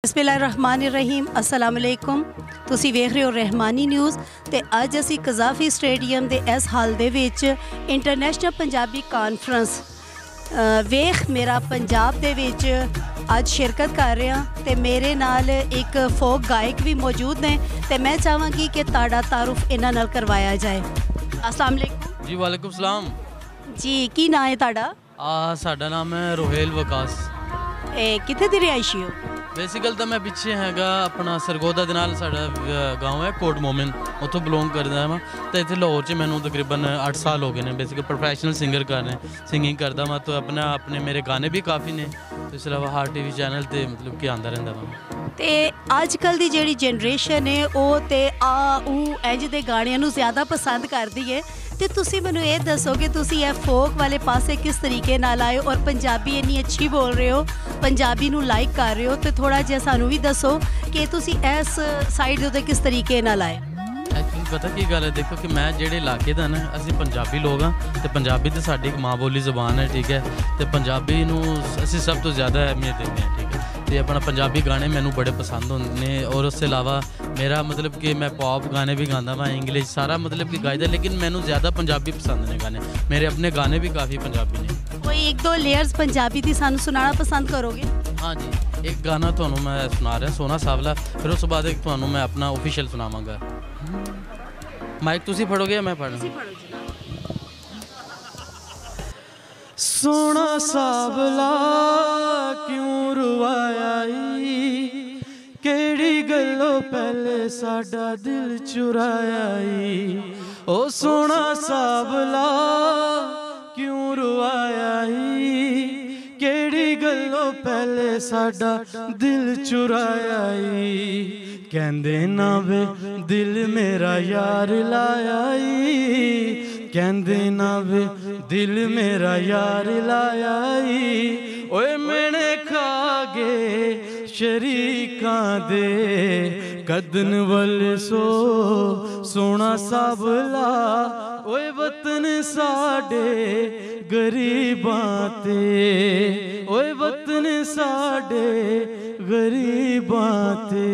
बिस्मिल्लाहिर्रहमानिर्रहीम अस्सलाम वालेकुम। तुसी वेख रहे हो रहमानी न्यूज़ ते अज असी कज़ाफी स्टेडियम दे इस हाल दे विच इंटरनेशनल पंजाबी कॉन्फ्रेंस वेख मेरा पंजाब दे विच अज शिरकत कर रहे हैं ते मेरे नाल एक फोक गायक भी मौजूद ने ते मैं चाहांगी कि ताड़ा तारुफ इन्हां नाल करवाया जाए। अस्सलाम वालेकुम जी वालेकुम सलाम जी, की नाम है ताड़ा? साडा नाम है रोहेल वकास। कित्थे दी रिहायशी हो? बेसिकल तो मैं पिछे हैगा अपना सरगोदा दे नाल साडा गाँव है कोट मोमिन, उत्थों बिलोंग करदा मैं तो इत्थे लाहौर च मैनू तकरीबन 8 साल हो गए ने। बेसिकल प्रोफैशनल सिंगर सिंगिंग करदा मैं तो अपने मेरे गाने भी काफ़ी ने, तो इस अलावा हर टीवी चैनल ते मतलब कि आंदा रहिंदा मैं। ते अजकल दी जेह्ड़ी जनरेशन है वो ते इंज दे गाणियां नू ज़्यादा पसंद करदी है ते तुसी मैनू ये दसो कि तुसी ये फोक वाले पासे किस तरीके नाल आए और पंजाबी इन्नी अच्छी बोल रहे हो, पंजाबी नू लाइक कर रहे हो, तो थोड़ा जिहा सानू भी दसो कि तुसी इस साइड दे किस तरीके नाल आए। एक्चुअली पता की गल है, देखो कि मैं जेह्ड़े इलाके दा ना असीं पंजाबी लोग हाँ ते पंजाबी तो साडी एक माँ बोली जबान है, ठीक है, तो पंजाबी नू असीं सब तो ज़्यादा अहमियत देंगे हैं, ठीक है। तो अपना पंजाबी गाने मैनू बड़े पसंद होंदे ने और उसके अलावा मेरा मतलब कि मैं पॉप गाने भी गांदा मैं, इंग्लिश सारा मतलब कि गाइदा, लेकिन मैनू ज़्यादा पंजाबी पसंद ने गाने। मेरे अपने गाने भी काफ़ी पंजाबी ने। कोई एक दो लेयर्स पंजाबी दी सानू सुनाना पसंद करोगे? हाँ जी, एक गाना तुहानू मैं सुना रहा सोना सावला, फिर उस बाद एक तुहानू मैं अपना ऑफिशियल सुनावांगा। माइक तुसी फड़ोगे या मैं फड़ना? सोना सावला क्यों रुवाया ई, केड़ी गल्लों पहले साडा दिल चुराया ई। ओ सोना सावला क्यों रुवाया ई, केड़ी गल्लों पहले साडा दिल चुराया ई। कहंदे ना वे दिल मेरा यार लाया ई, कहंदे ना वे दिल मेरा यार लाया ई। ओए मैंने खा गे शरीकां दे कदन वल सो सोना सावला, ओए वतन साडे गरीबां ते, ओए वतन साडे गरीबां ते।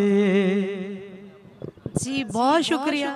जी बहुत शुक्रिया।